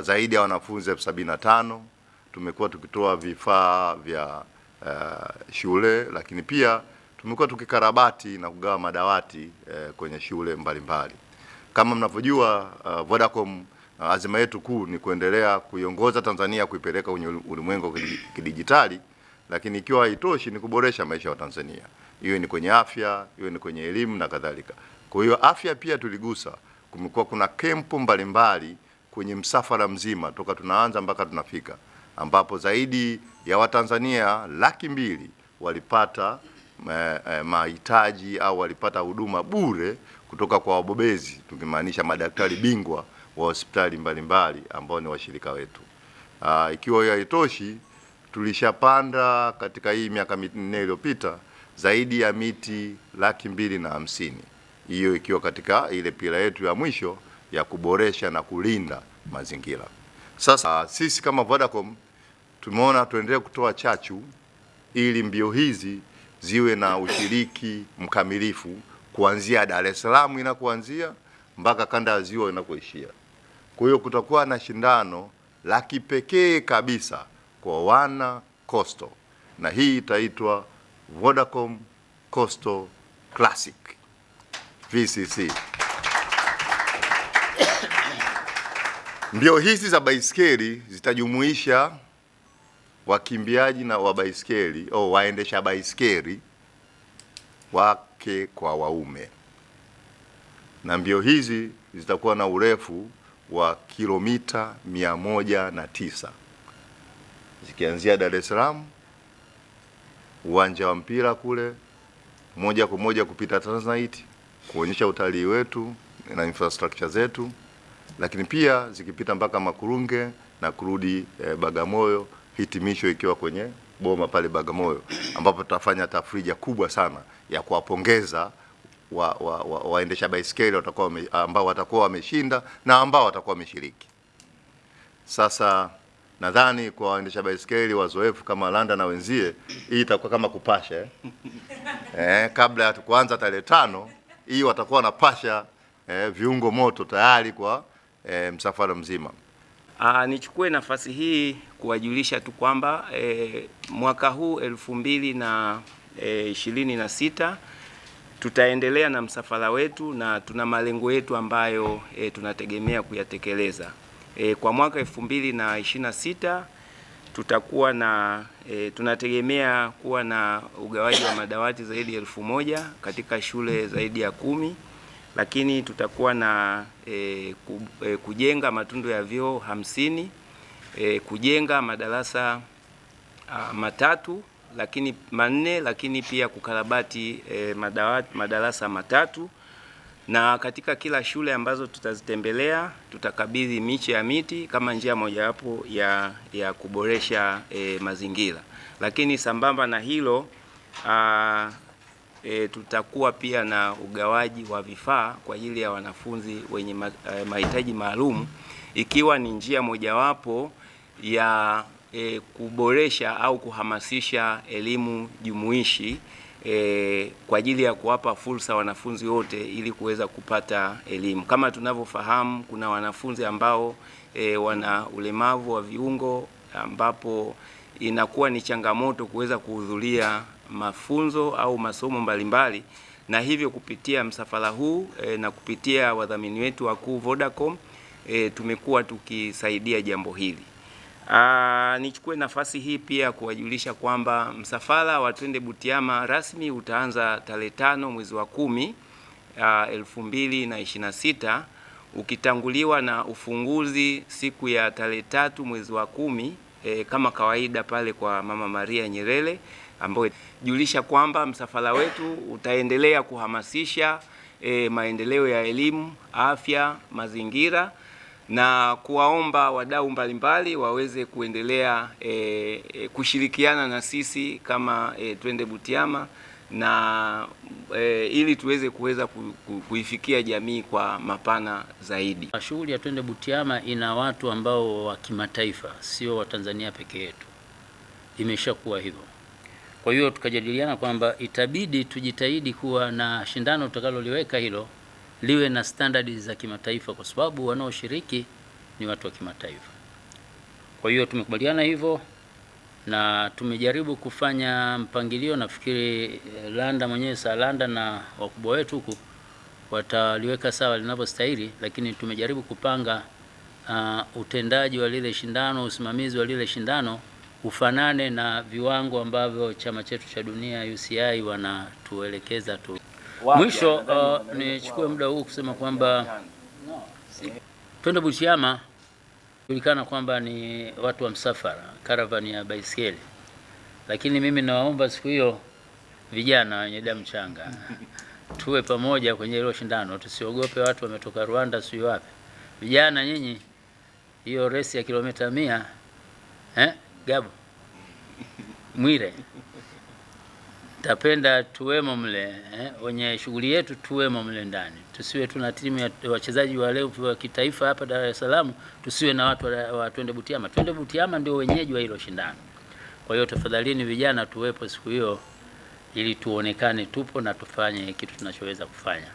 zaidi ya wanafunzi 75,000. Tumekuwa tukitoa vifaa vya shule, lakini pia tumekuwa tukikarabati na kugawa madawati kwenye shule mbalimbali. Kama mnavyojua, Vodacom azima yetu kuu ni kuendelea kuiongoza Tanzania kuipeleka kwenye ulimwengu kidijitali, lakini ikiwa haitoshi ni kuboresha maisha ya Tanzania, iwe ni kwenye afya, iwe ni kwenye elimu na kadhalika. Kwa hiyo afya pia tuligusa. Kumekuwa kuna kempu mbalimbali kwenye msafara mzima toka tunaanza mpaka tunafika, ambapo zaidi ya Watanzania 200,000 walipata mahitaji au walipata huduma bure kutoka kwa wabobezi, tukimaanisha madaktari bingwa wa hospitali mbalimbali ambao ni washirika wetu. Ikiwa hiyo haitoshi, tulishapanda katika hii miaka 4 iliyopita zaidi ya miti 250,000. Hiyo ikiwa katika ile pila yetu ya mwisho ya kuboresha na kulinda mazingira. Sasa sisi kama Vodacom tumeona tuendelee kutoa chachu ili mbio hizi ziwe na ushiriki mkamilifu kuanzia Dar es Salaam inakoanzia mpaka kanda ya Ziwa inakoishia. Kwa hiyo kutakuwa na shindano la kipekee kabisa kwa wana Coastal, na hii itaitwa Vodacom Coastal Classic VCC. Mbio hizi za baiskeli zitajumuisha wakimbiaji na wabaiskeli au waendesha baiskeli wake kwa waume, na mbio hizi zitakuwa na urefu wa kilomita 109 zikianzia Dar es Salaam, uwanja wa mpira kule, moja kwa moja kupita Tanzanite kuonyesha utalii wetu na infrastructure zetu, lakini pia zikipita mpaka Makurunge na kurudi Bagamoyo, hitimisho ikiwa kwenye boma pale Bagamoyo, ambapo tutafanya tafrija kubwa sana ya kuwapongeza waendesha baiskeli ambao watakuwa wameshinda na ambao watakuwa wameshiriki. Sasa nadhani kwa waendesha baiskeli wazoefu kama Landa na wenzie, hii itakuwa kama kupasha kabla ya kuanza tarehe 5, hii watakuwa wanapasha viungo moto tayari kwa msafara mzima. Nichukue nafasi hii kuwajulisha tu kwamba mwaka huu 2026 tutaendelea na msafara wetu na tuna malengo yetu ambayo tunategemea kuyatekeleza. Kwa mwaka 2026 tutakuwa na tunategemea kuwa na ugawaji wa madawati zaidi ya 1000 katika shule zaidi ya 10, lakini tutakuwa na kujenga matundu ya vyoo 50, kujenga madarasa 3 lakini 4, lakini pia kukarabati madarasa 3, na katika kila shule ambazo tutazitembelea tutakabidhi miche ya miti kama njia mojawapo ya kuboresha mazingira. Lakini sambamba na hilo tutakuwa pia na ugawaji wa vifaa kwa ajili ya wanafunzi wenye mahitaji maalum, ikiwa ni njia mojawapo ya kuboresha au kuhamasisha elimu jumuishi kwa ajili ya kuwapa fursa wanafunzi wote ili kuweza kupata elimu. Kama tunavyofahamu, kuna wanafunzi ambao wana ulemavu wa viungo, ambapo inakuwa ni changamoto kuweza kuhudhuria mafunzo au masomo mbalimbali, na hivyo kupitia msafara huu na kupitia wadhamini wetu wakuu Vodacom tumekuwa tukisaidia jambo hili. Nichukue nafasi hii pia kuwajulisha kwamba msafara wa Twende Butiama rasmi utaanza tarehe 5 mwezi wa 10 2026, ukitanguliwa na ufunguzi siku ya tarehe 3 mwezi wa 10 kama kawaida pale kwa Mama Maria Nyerere, ambayo julisha kwamba msafara wetu utaendelea kuhamasisha maendeleo ya elimu, afya, mazingira, na kuwaomba wadau mbalimbali waweze kuendelea kushirikiana na sisi kama Twende Butiama, na ili tuweze kuifikia jamii kwa mapana zaidi. Shughuli ya Twende Butiama ina watu ambao wa kimataifa, sio wa Tanzania peke yetu. Imeshakuwa hivyo. Kwa hiyo tukajadiliana kwamba itabidi tujitahidi kuwa na shindano tutakaloliweka hilo liwe na standards za kimataifa, kwa sababu wanaoshiriki ni watu wa kimataifa. Kwa hiyo tumekubaliana hivyo na tumejaribu kufanya mpangilio. Nafikiri Landa mwenyewe Landa na wakubwa wetu huku wataliweka sawa linavyostahili, lakini tumejaribu kupanga utendaji wa lile shindano, usimamizi wa lile shindano ufanane na viwango ambavyo chama chetu cha dunia UCI wanatuelekeza tu. Mwisho nichukue muda huu kusema kwamba Twende Butiama julikana kwamba ni watu wa msafara, karavani ya baiskeli, lakini mimi nawaomba siku hiyo vijana wenye damu changa tuwe pamoja kwenye hilo shindano, tusiogope watu wametoka Rwanda sio wapi. Vijana nyinyi, hiyo resi ya kilomita 100 Gabo Mwire, tapenda tuwemo mle wenye shughuli yetu, tuwemo mle ndani, tusiwe tuna timu ya wachezaji wa leo wa kitaifa hapa Dar es Salaam, tusiwe na watu wa Twende Butiama. Twende Butiama ndio wenyeji wa hilo shindano. Kwa hiyo tafadhalini vijana tuwepo siku hiyo ili tuonekane tupo na tufanye kitu tunachoweza kufanya.